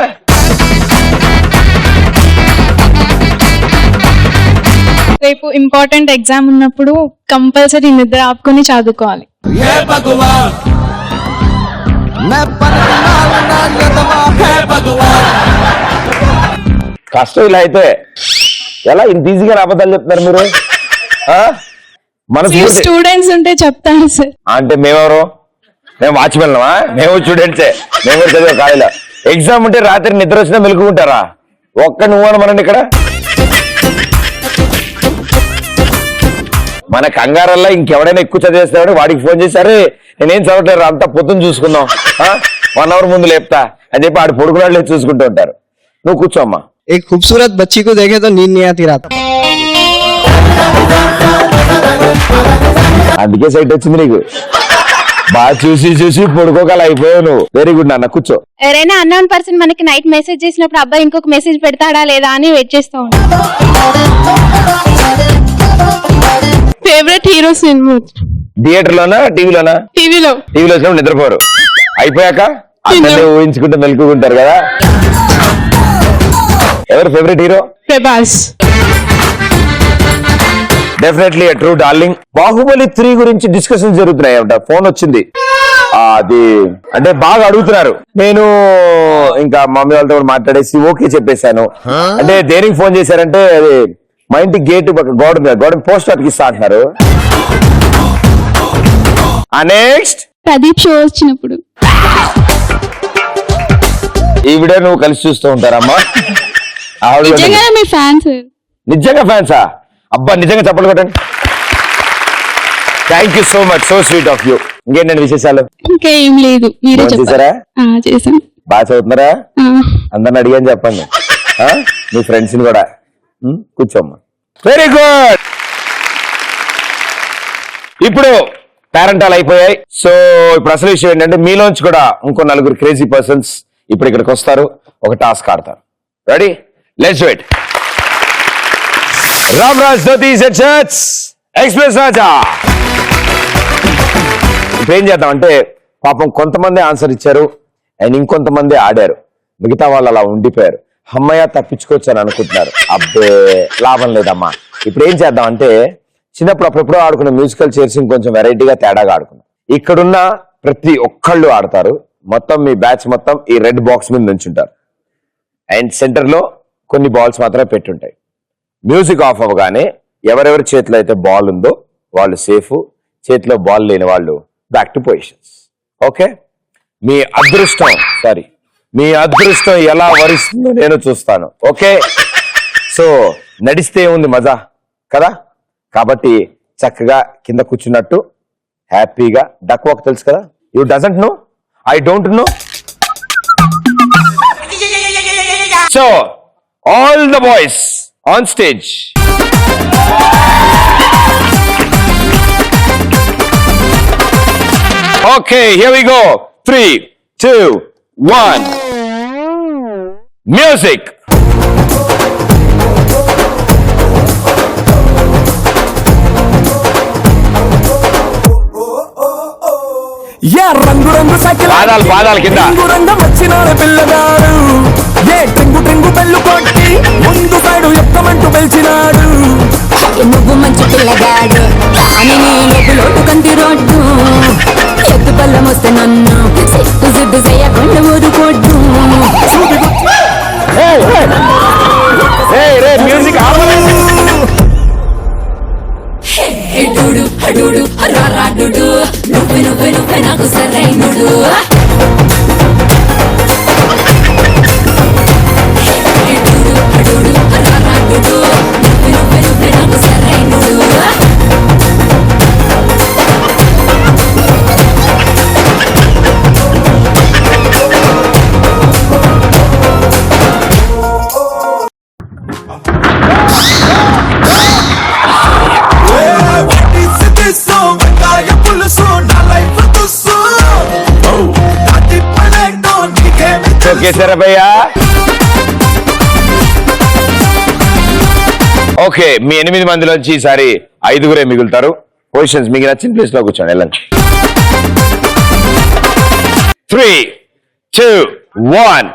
రేపు ఇంపార్టెంట్ ఎగ్జామ్ ఉన్నప్పుడు కంపల్సరీ నిద్ర ఆపుకొని చదువుకోవాలి. కష్టం ఇలా అయితే ఎలా ఇంత ఈజీగా అబద్ధాలు చెప్తున్నారు మీరు? మన స్టూడెంట్స్ ఉంటే చెప్తాను సార్. అంటే మేమెవరు? మేము వాచ్మెన్లమా? మేము స్టూడెంట్సే, మేము చదివే కాలేజీలో. ఎగ్జామ్ ఉంటే రాత్రి నిద్ర వచ్చినా మెలుకుంటారా? ఒక్క నువ్వు అనమనండి ఇక్కడ. మన కంగారల్లా ఇంకెవడైనా ఎక్కువ చదివేస్తాడు, వాడికి ఫోన్ చేశారు, నేనేం చదవట్లేదు అంతా పొద్దున్న చూసుకుందాం, 1 hour ముందు లేపుతా అని చెప్పి ఆడు పొడుగునాళ్ళు చూసుకుంటూ ఉంటారు. నువ్వు కూర్చోమ్మా. एक खूबसूरत बच्ची को देखे तो नींद नहीं आती रात. అందుకే సైట్ వచ్చింది నీకు. బాగా చూసి చూసి పొడుకోగల అయిపోయావు నువ్వు. వెరీ గుడ్ నాన్న, కూర్చో. ఎవరైనా అన్నోన్ పర్సన్ మనకి నైట్ మెసేజ్ చేసినప్పుడు అబ్బాయి ఇంకొక మెసేజ్ పెడతాడా లేదా అని వెయిట్ చేస్తూ ఉంటాం. ఫేవరెట్ హీరో సినిమా థియేటర్ లోనా టీవీలోనా? టీవీలో. టీవీలో వచ్చినప్పుడు నిద్రపోరు, అయిపోయాక అందరినీ ఊహించుకుంటూ మెలుకుంటారు కదా. ఎవరు favourite hero? Prabhas. Definitely a true darling. Baahubali 3 గురించి డిస్కషన్ జరుగుతున్నాయి అంట, ఫోన్ వచ్చింది. అది అంటే బాగా అడుగుతున్నారు. నేను ఇంకా మమ్మీ వాళ్ళతో మాట్లాడేసి ఓకే చెప్పేశాను. అంటే దేనికి ఫోన్ చేశారంటే అది మా ఇంటి గేట్ గోడ మీద గోడ పోస్ట్ అతికిస్తా అంటున్నారు. నెక్స్ట్ ప్రదీప్ షో వచ్చినప్పుడు ఈ వీడియో నువ్వు కలిసి చూస్తూ ఉంటారమ్మా? మీ ఫ్యాన్స్. నిజంగా ఫ్యాన్సా? అబ్బా నిజంగా చెప్పలు కొట్టండి. Thank you so much, so sweet of you. ఇంకేంటండి విశేషాలు? ఇంకా ఏం లేదు, మీరే చేశారా? చేశాను. బాగా చదువుతున్నారా? అందరిని అడిగాని చెప్పండి, మీ ఫ్రెండ్స్ ని కూడా. కూర్చోమ్మా. Very good. ఇప్పుడు పేరెంటాలు అయిపోయాయి. సో ఇప్పుడు అసలు విషయం ఏంటంటే మీలోంచి కూడా ఇంకో 4 క్రేజీ పర్సన్స్ ఇప్పుడు ఇక్కడికి వస్తారు, ఒక టాస్క్ ఆడతారు. Ready? Let's do it. Ramraj dhotis and shirts express Raja. ఇప్పుడు ఏం చేద్దాం అంటే పాపం కొంతమంది ఆన్సర్ ఇచ్చారు అండ్ ఇంకొంతమంది ఆడారు, మిగతా వాళ్ళు అలా ఉండిపోయారు. అమ్మయ్య తప్పించుకోవచ్చు అని అనుకుంటున్నారు. అబ్బే లాభం లేదమ్మా. ఇప్పుడు ఏం చేద్దాం అంటే చిన్నప్పుడు అప్పుడెప్పుడో ఆడుకున్న మ్యూజికల్ చైర్స్ ఇంకొంచెం వెరైటీగా తేడాగా ఆడుకున్నాం. ఇక్కడున్న ప్రతి ఒక్కళ్ళు ఆడతారు. మొత్తం మీ బ్యాచ్ మొత్తం ఈ రెడ్ బాక్స్ మీద నుంచుంటారు అండ్ సెంటర్ లో కొన్ని బాల్స్ మాత్రమే పెట్టుంటాయి. మ్యూజిక్ ఆఫ్ అవ్వగానే ఎవరెవరి చేతిలో అయితే బాల్ ఉందో వాళ్ళు సేఫ్, చేతిలో బాల్ లేని వాళ్ళు బ్యాక్ టు పొజిషన్స్. ఓకే, మీ అదృష్టం ఎలా వరిస్తుందో నేను చూస్తాను. ఓకే, సో నడిస్తే ఉంది మజా కదా, కాబట్టి చక్కగా కింద కూర్చున్నట్టు హ్యాపీగా డక్ వాక్ తెలుసు కదా. You doesn't know, I don't know. So all the boys on stage. Okay, here we go. 3, 2, 1. Music. రంగు రంగు పాదాలు కింద. రంగు రంగు వచ్చిన పిల్లగాడు, ఏ టెంగు టెంగు పెళ్ళు కొట్టి ముందు సైడు ఎక్కమంటూ పెంచినాడు. నువ్వు మంచి పిల్లగాడు కానీ నీ లోటు కంటి రోడ్డు, ఎత్తు పళ్ళం వస్తే నన్ను సిద్దు చేయకుండా ఊరుకోడ్డు. మ్యూజిక్ హెడుడు హడుడు రారాడు, నువ్వే నువ్వే నువ్వే నాకు సరైనడు. హెడుడు హడుడు రారాడు, నువ్వే నువ్వే నువ్వే నాకు సరైనడు. ఓకేసారా భయ్యా? ఓకే, మీ 8 మందిలోంచి ఈసారి 5గురే మిగులుతారు. పొజిషన్స్ మీకు నచ్చిన ప్లేస్ లో కూర్చోండి, వెళ్ళండి. 3, 2, 1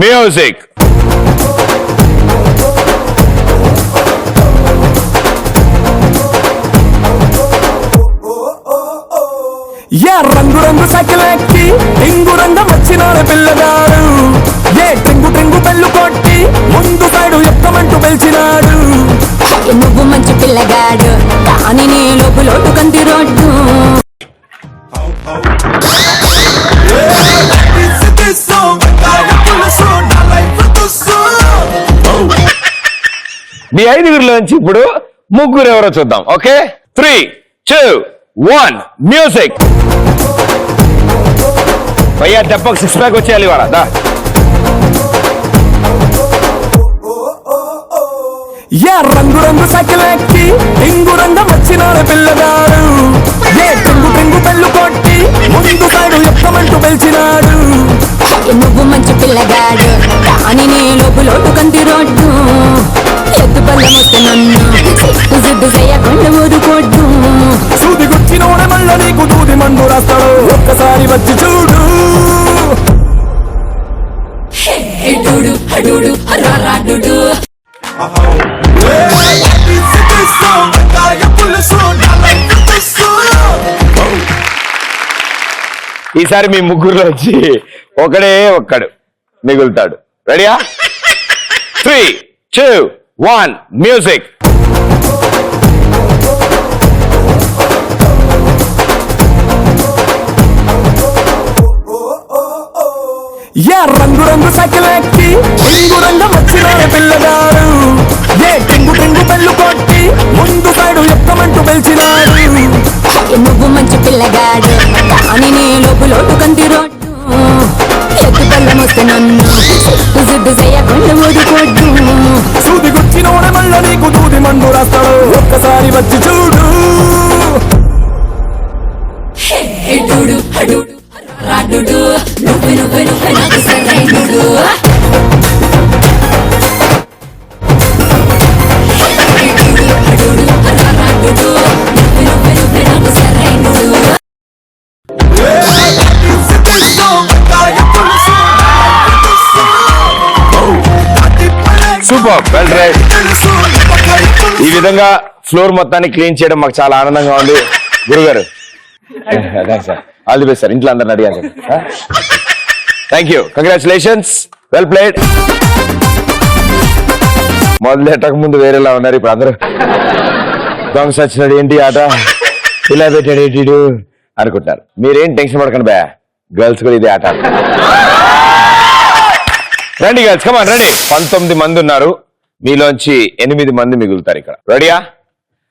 మ్యూజిక్. రంగు రంగు సైకిల్ ఎక్కి టెంగు రంగం వచ్చినాడు పిల్లగాడు, ఏ టెంగు టెంగు పెళ్ళు కొట్టి ముందు సైడు ఎక్కమంటూ పెంచినాడు. నువ్వు మంచి పిల్లగాడు కానీ నీ లోటు కంటి రోడ్డు. మీ 5గురిలోంచి ఇప్పుడు 3 ఎవరో చూద్దాం. Okay, 3, 2, 1 music. భయ్యా దెబ్బకు 6 ప్యాక్ వచ్చేయాలి ఇవాళ. రంగు రంగు సైకిల్ ఎక్కి టెంగు రంగం వచ్చినాడు పిల్లగాడు, ఏ టెంగు టెంగు పెళ్ళు కొట్టి ముందు సైడు ఎక్కమంటూ పెంచినాడు. నువ్వు మంచి పిల్లగాడు కానీ నీ లోటు కంటి రోడ్డు, ఎత్తు పళ్ళం వస్తే నన్ను సిద్దు చేయకుండా ఊరుకోడ్డు. సూది గుచ్చినోడే మళ్ళా నీకు దూది మందు రాస్తాడు, ఒక్కసారి వచ్చి చూడు. హెడుడు హడుడు రారాడు, ఈసారి మీ 3లోంచి ఒక్కడు మిగులుతాడు. రెడీయా? 3, 2, 1 మ్యూజిక్. రంగు రంగు సైకిల్ ఎక్కి టెంగు రంగం వచ్చినాడు పిల్లగాడు, ఏ టెంగు టెంగు పెళ్ళు కొట్టి ముందు సైడు ఎక్కమంటూ పెంచినాడు. నువ్వు మంచి పిల్లగాడు కానీ నీ లోటు కంటి రోడ్డు, ఎత్తు పళ్ళం వస్తే నన్ను సిద్దు చేయకుండా ఊరుకోడ్డు. సూది గుచ్చినోడే మళ్ళా నీకు దూది మందు రాస్తాడు, ఒక్కసారి వచ్చి చూడు. హెడుడు హడుడు రారాడు, నువ్వే నువ్వే నువ్వే నాకు సరైనడు. హెడుడు సూపర్, వెల్ రైట్. ఈ విధంగా ఫ్లోర్ మొత్తాన్ని క్లీన్ చేయడం మాకు చాలా ఆనందంగా ఉంది గురుగారు. Sir all the best sir. ఇంట్లో అందరిని అడిగారు sir. Thank you, congratulations, well played. మొదలెట్టక ముందు వేరేలా ఉన్నారు, ఇప్పుడు అందరూ దొంగ సచ్చినాడు ఏంటి ఆట ఇలా పెట్టాడు ఏంటి అనుకుంటారు. మీరేం టెన్షన్ పడకండి బా, గర్ల్స్ కూడా ఇదే ఆట. రండి గర్ల్స్, కమాన్ రండి. 19 మంది ఉన్నారు, మీలోంచి 8 మంది మిగులుతారు ఇక్కడ. రెడీయా?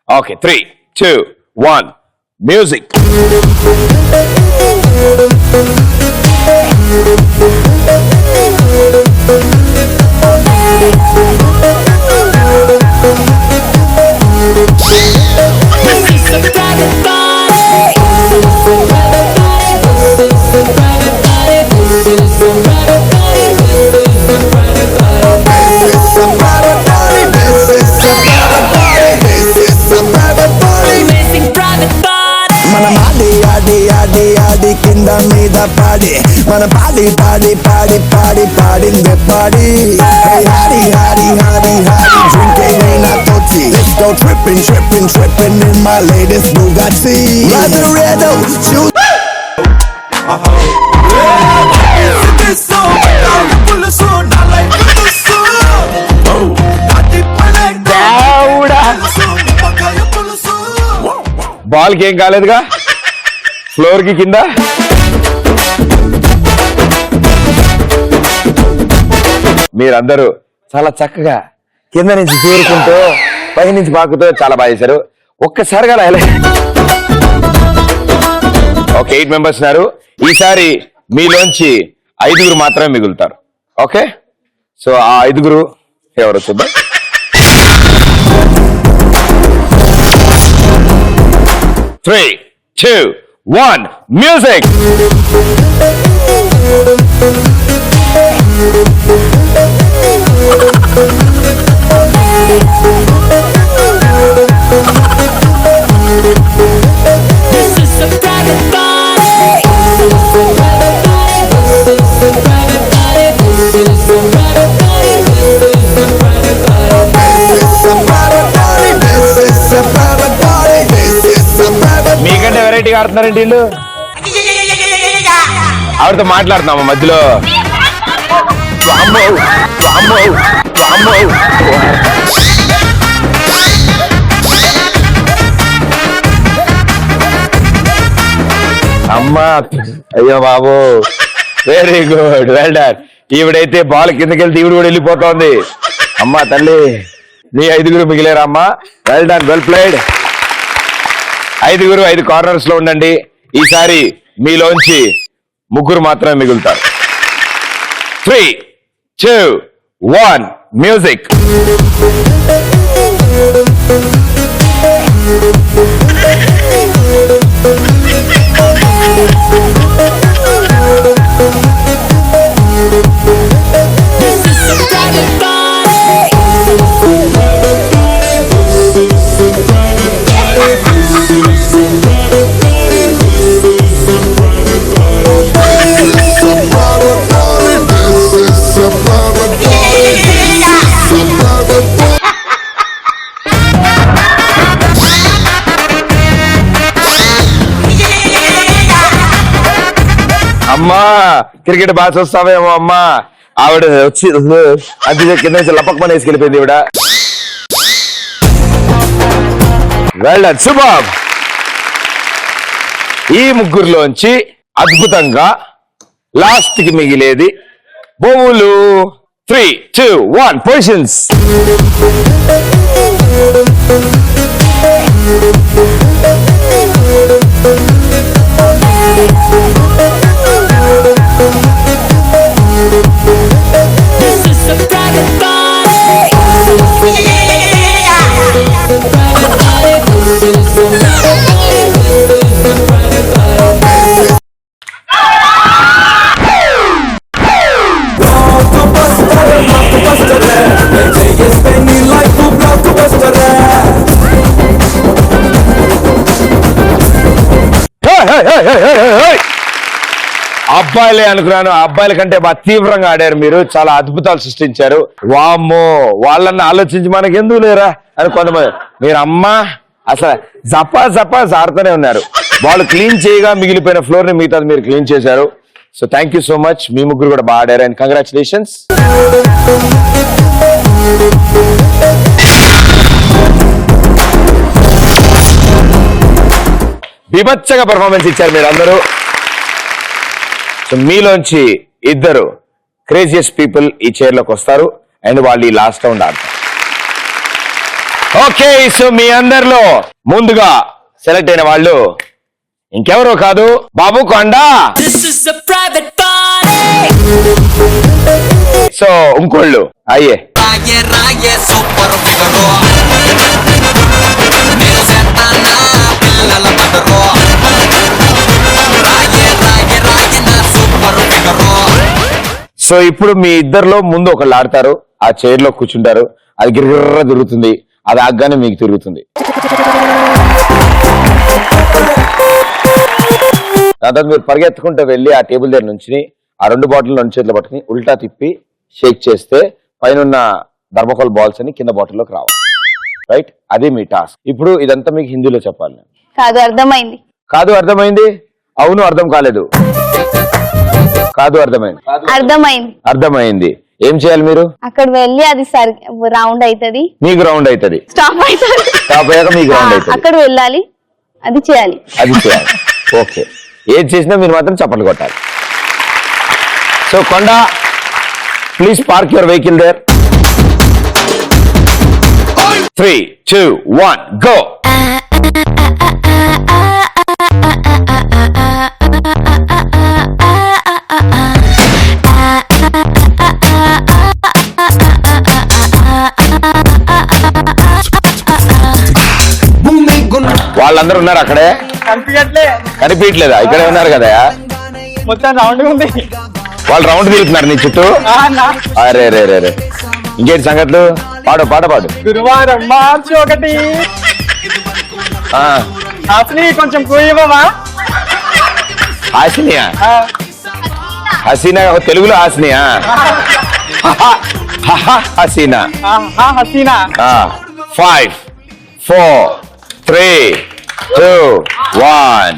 Okay, 3, 2, 1 music. మనం ఆడి ఆడి ఆడి ఆడి కింద మీద పాడి మన పాడి పాడి పాడి పాడి పాడిందే పాడి హాడి హాడి హాడి హాడి drinking in a toti. Let's go tripping tripping tripping in my latest Bugatti. Lazaretto choose. Ball కి ఏం కాలేదుగా, ఫ్లోర్ కి కింద. మీరందరూ చాలా చక్కగా కింద నుంచి దూరుకుంటూ పై నుంచి పాకుతూ చాలా బాగా చేశారు. ఒక్కసారిగా రాయలే. ఓకే, 8 మెంబర్స్ ఉన్నారు. ఈసారి మీలోంచి 5 మాత్రమే మిగులుతారు. ఓకే, సో ఆ 5 ఎవరు చూద్దాం. Three, 2, 1 music. మీకంటే వెరైటీగా ఆడుతున్నారండి వీళ్ళు. ఆవిడతో మాట్లాడుతున్నాము మధ్యలో. అమ్మా, అయ్యో బాబు, వెరీ గుడ్, వెల్ డన్. ఈవిడైతే బాల్ కిందకెళ్తే ఈవిడ కూడా వెళ్ళిపోతోంది. అమ్మా తల్లి, నీ 5 మిగిలేరా అమ్మా, well done, well played. 5 corners లో ఉండండి. ఈసారి మీలోంచి 3 మాత్రమే మిగులుతారు. 3, 2, 1 మ్యూజిక్. అమ్మా, క్రికెట్ బాగా చూస్తావేమో అమ్మా. ఆవిడ వచ్చి అది కింద నుంచి లపకమని వేసుకెళ్ళిపోయింది ఈవిడ. Well done, super. ఈ 3లోంచి అద్భుతంగా లాస్ట్ కి మిగిలేది బొమ్మలు. 3, 2, 1 పొజిషన్స్. అబ్బాయిలే అనుకున్నాను. అబ్బాయిల కంటే బాగా తీవ్రంగా ఆడారు మీరు. చాలా అద్భుతాలు సృష్టించారు. వామ్మో, వాళ్ళని ఆలోచించి మనకి ఎందుకు లేరా అని కొంతమంది. మీరు అమ్మా అసలు జపా జపా జారుతూనే ఉన్నారు. వాళ్ళు క్లీన్ చేయగా మిగిలిపోయిన ఫ్లోర్ ని మిగతా మీరు క్లీన్ చేశారు. So thank you so much. మీ ముగ్గురు కూడా బాగా ఆడారు అండ్ కంగ్రాచులేషన్స్. బీభత్సంగా పర్ఫార్మెన్స్ ఇచ్చారు మీరు అందరూ. సో మీలోంచి ఇద్దరు క్రేజియస్ట్ పీపుల్ ఈ చైర్ లోకి వస్తారు అండ్ వాళ్ళు ఈ లాస్ట్ రౌండ్ ఆడతారు. ఓకే, సో మీ అందరిలో ముందుగా సెలెక్ట్ అయిన వాళ్ళు ఇంకెవరో కాదు, బాబు కొండ. సో ఇంకోళ్ళు అయ్యే సో ఇప్పుడు మీ ఇద్దరిలో ముందు ఒకళ్ళు ఆడతారు, ఆ చైర్ లో కూర్చుంటారు, అది గిర్ర తిరుగుతుంది, అది ఆగ్గానే మీకు తిరుగుతుంది. దాని తర్వాత మీరు పరిగెత్తుకుంటూ వెళ్ళి ఆ టేబుల్ దగ్గర నుంచి ఆ 2 బాటిల్ 2 చేతులు పట్టుకుని ఉల్టా తిప్పి షేక్ చేస్తే పైన థర్మోకోల్ బాల్స్ అని కింద బాటిల్లోకి రావాలి. రైట్, అది మీ టాస్క్. ఇప్పుడు ఇదంతా మీకు హిందీలో చెప్పాలి. కాదు అర్థమైంది. కాదు అర్థమైంది. అవును అర్థం కాలేదు. కాదు అర్థమైంది. అర్థమైంది. అర్థమైంది. ఏం చేయాలి మీరు? అక్కడ వెళ్ళి అది రౌండ్ అవుతుంది, మీకు రౌండ్ అవుతుంది, స్టాప్ అవుతుంది, స్టాప్ అయ్యాక మీకు రౌండ్ అవుతుంది. అక్కడ వెళ్ళాలి, అది చేయాలి. ఓకే, ఏది చేసినా మీరు మాత్రం చప్పట్లు కొట్టాలి. సో కొండ, please park your vehicle there. 3, 2, 1 go. వాళ్ళందరూ ఉన్నారు అక్కడే, కనిపించట్లేదా? ఇక్కడే ఉన్నారు కదా, మొత్తం రౌండ్ ఉంది. వాళ్ళు రౌండ్ తిరుగుతున్నారు నీ చుట్టూ. అరే రే రే రే, ఇంకేంటి సంగతులు? పాడు పాట పాడు. గురువారం మార్చి 1. హాసిని కొంచెం కూయవా? హాసినియా? హసీనా తెలుగులో హాసినియా? హసీనా. హసీనా. 5, 4, 3, 2, 1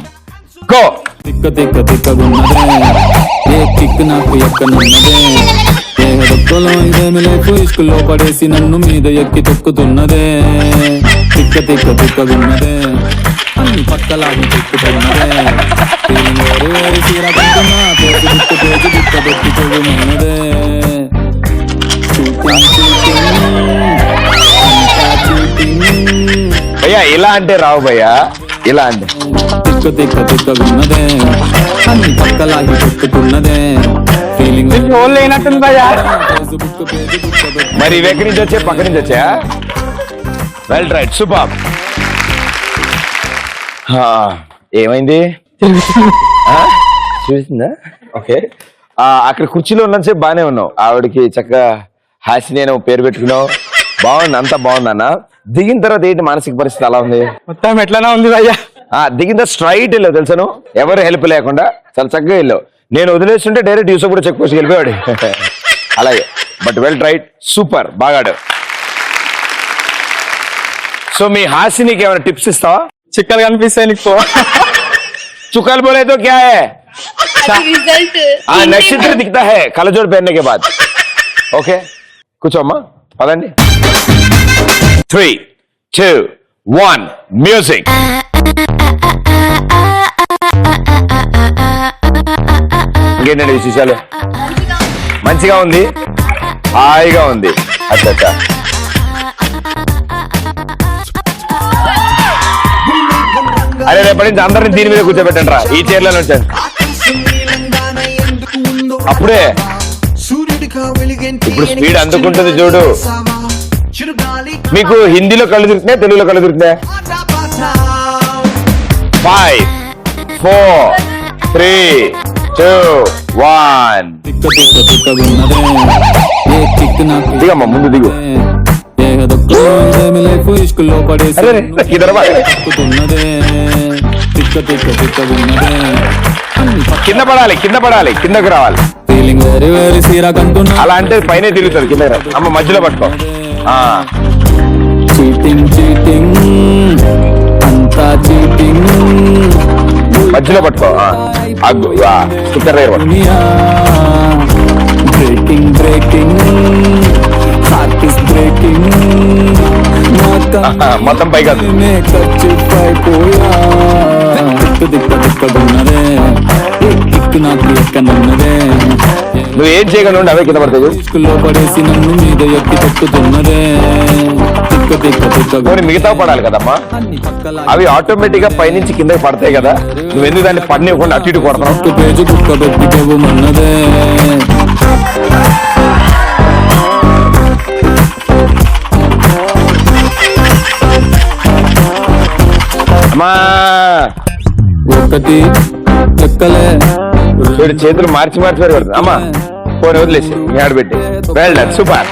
గో. తిక్క తిక్క తిక్కగున్నదే, ఏ కిక్ నాకు ఎక్కనున్నదే, దేహదొక్కలో ఇదేమి లేకు, ఇష్కులో పడేసి నన్ను మీద ఎక్కి తొక్కుతున్నదే. తిక్క తిక్క తిక్కగున్నదే, అన్ని పక్కలాగి తిక్కుతున్నదే, వేరు వేరు చీరకుంటున్నా, తోసి దిక్కు తోసి దిక్క దొక్కి చెవున్నదే. భయ్యా ఇలా అంటే రావు భయ్యా, ఇలా అంటే. తిక్క తిక్క తిక్కగున్నదే, అన్ని పక్కలాగి తొక్కుతున్నదే, ఫీలింగ్ లేనట్టుంది భయ్యా. మరి ఇవి ఎక్కడి నుంచి వచ్చాయి? పక్క నుంచి వచ్చాయా? Well right, super. ఏమైంది? చూసిందా? ఓకే, అక్కడ కుర్చీలో ఉన్నసేపు బాగానే ఉన్నావు. ఆవిడకి చక్కగా హాసిని అని పేరు పెట్టుకున్నావు, బాగుంది, అంతా బాగుందన్న. దిగిన తర్వాత ఏంటి మానసిక పరిస్థితి అలా ఉంది? మొత్తం ఎట్లనే ఉంది భయ్యా. దిగిన తర్వాత స్ట్రైట్ వెళ్ళావు తెలుసాను, ఎవరు హెల్ప్ లేకుండా చాలా చక్కగా వెళ్ళావు. నేను వదిలేస్తుంటే డైరెక్ట్ యూసఫ్ కూడా చెక్ పోసి వెళ్ళిపోయాడు. అలాగే, బట్ వెల్ రైట్, సూపర్, బాగాడు. సో మీ హాసినికి ఏమైనా టిప్స్ ఇస్తావా? చిక్కలు కనిపిస్తాయి నీకు. చుక్కలు बोले तो क्या है? రిజల్ట్ నక్షత్ర దిక్తా హై కలజోడ్ పहनने के बाद. ఓకే, కూర్చోమ్మా, పదండి. 3, 2, 1 మ్యూజిక్. ఇంకేంటండి విశేషాలు? మంచిగా ఉంది, హాయిగా ఉంది. అచ్చా, అరే రేపటి నుంచి అందరిని దీని మీద కూర్చోబెట్టండి రా, ఈ చైర్లో వచ్చాను. అప్పుడే ఇప్పుడు స్పీడ్ అందుకుంటుంది చూడు. మీకు హిందీలో కళ్ళు తిరుగుతున్నాయి, తెలుగులో కళ్ళు తిరుగుతున్నాయి? 5, 4, 3, 2, 1 తిక్క తిక్క తిక్కగున్నదే, ఏ కిక్ నాకు దిగమ్మా, ముందు దిగు. దేహదొక్కలో ఇదేమి లేకు, ఇష్కులో పడేసి అరే, ఇదరవా. తొక్కుతున్నదే, తిక్క తిక్క తిక్కగున్నదే అన్ని కింద పడాలి కిందకు రావాలి. ఫీలింగ్ వెరీ వెరీ సీరా కంటున్నా అలా అంటే పైన తిరుగుతుంది కింద అమ్మ మధ్యలో పట్టుకో. చీటింగ్ చీటింగ్ అంతా చీటింగ్ మధ్యలో పట్టుకో. Sticker breaking breaking heart is breaking మొత్తం పైగా అయిపోయా దిక్కు దిక్క దిక్కడున్నదే దిక్కు నాకు ఎక్కనున్నదే నువ్వేం చేయగలను అవే కింద పడతాయి. స్కూల్లో పడేసి నన్ను మీద ఎక్కి తొక్కుతున్నదే దిక్కు దిక్క దిక్క మిగతా పడాలి కదమ్మా, అవి ఆటోమేటిక్ గా పైనుంచి కిందకి పడతాయి కదా. నువ్వెందుకు దాన్ని పడినివ్వకుండా అటు ఇటు కొడతావు. పేజీ కుక్క పెట్టి చెవుమన్నదే అమ్మా ఒకటి లెక్కలే చూడు చేతులు మార్చి పెడుతుంది. అమ్మా పోనీ వదిలేసి మీ ఆడబెట్టి వెల్ డన్ సూపర్.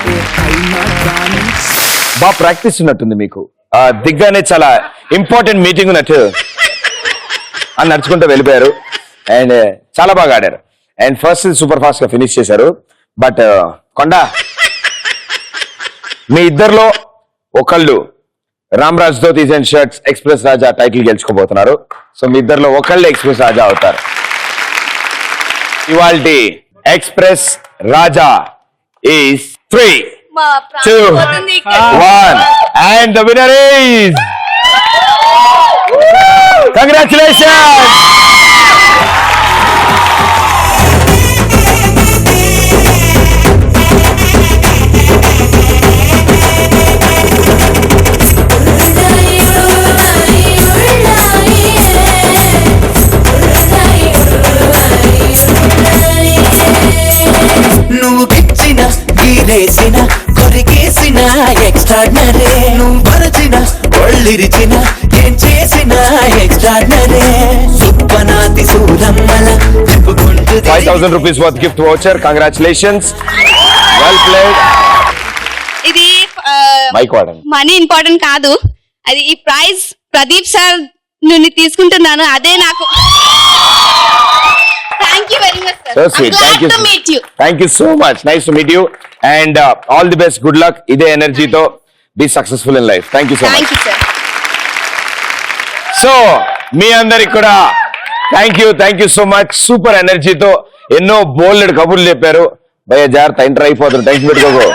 బాగా ప్రాక్టీస్ ఉన్నట్టుంది మీకు. దిగ్గానే చాలా ఇంపార్టెంట్ మీటింగ్ ఉన్నట్టు అని నడుచుకుంటూ వెళ్ళిపోయారు అండ్ చాలా బాగా ఆడారు అండ్ ఫస్ట్ సూపర్ ఫాస్ట్ గా ఫినిష్ చేశారు. బట్ కొండ మీ ఇద్దరిలో ఒకళ్ళు Ramraj dhotis and shirts express Raja title గెలుచుకోబోతున్నారు. సో మీ ఇద్దరిలో ఒకళ్ళు ఎక్స్ప్రెస్ రాజా అవుతారు. ఇవాల్టి express Raja is 3, 2, 1 and the winner is congratulations. నువ్వు గిచ్చిన గీరేసిన కొరికేసిన ఎక్స్ట్రాడినరీ నువ్వు పరచిన ఒళ్ళిరిచిన ఏం చేసిన ఎక్స్ట్రాడినరీ సుప్పనాతి సూరమ్మల చెప్పుకుంటూ 5,000 rupees worth gift voucher. Congratulations. Well played. ఇది మైక్ వాడండి. మనీ ఇంపార్టెంట్ కాదు, అది ఈ ప్రైజ్ ప్రదీప్ సార్ నుండి తీసుకుంటున్నాను. అదే నాకు thank you very much So sir. sweet. Thank you. To meet you. Thank you so much. Nice to meet you and all the best. Good luck. ఇదే ఎనర్జీతో be successful in life. Thank you so much. Thank you sir. So మీ అందరికి కూడా thank you so much. Super ఎనర్జీతో ఎన్నో బోల్డ్ కబుర్లు చెప్పారు. భయ జాగ్రత్త ఎంటర్ అయిపోతుంది, టెన్షన్ పెట్టుకోకు.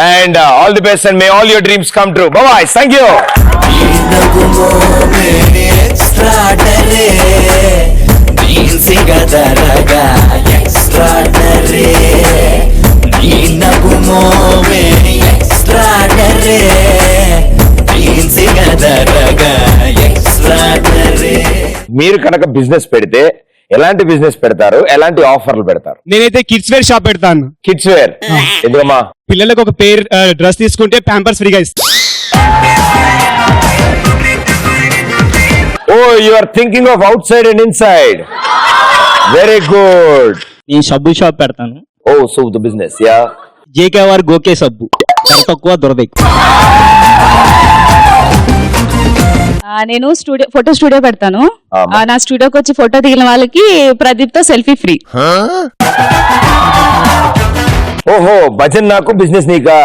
And all the best and may all your dreams come true. Bye. Thank you. Extraordinary దీన్సి గదరగా ఎక్స్ట్రాడినరీ నీ నగుమోవే ఎక్స్ట్రాడినరీ దీన్సి గదరగా ఎక్స్ట్రాడినరీ. మీరు కనుక బిజినెస్ పెడితే ఎలాంటి బిజినెస్ పెడతారు, ఎలాంటి ఆఫర్లు పెడతారు? నేనైతే కిడ్స్ వేర్ షాప్ పెడతాను. కిడ్స్ వేర్ ఎందుకమ్మా? పిల్లలకు ఒక పేరు డ్రెస్ తీసుకుంటే ప్యాంపర్స్ ఫ్రీగా ఇస్తాను. Oh you are thinking of outside and inside. Very good. నేను సబ్బు షాప్ పెడతాను. Oh so the business yeah. జేకేఆర్ గోకే సబ్బు, తక్కువ దొరద ఎక్కువ. నేను ఫోటో స్టూడియో పెడతాను. నా స్టూడియోకి వచ్చి ఫోటో దిగిన వాళ్ళకి ప్రదీప్ తో సెల్ఫీ ఫ్రీ. ఓహో భజన్ నాకు బిజినెస్ నీకా?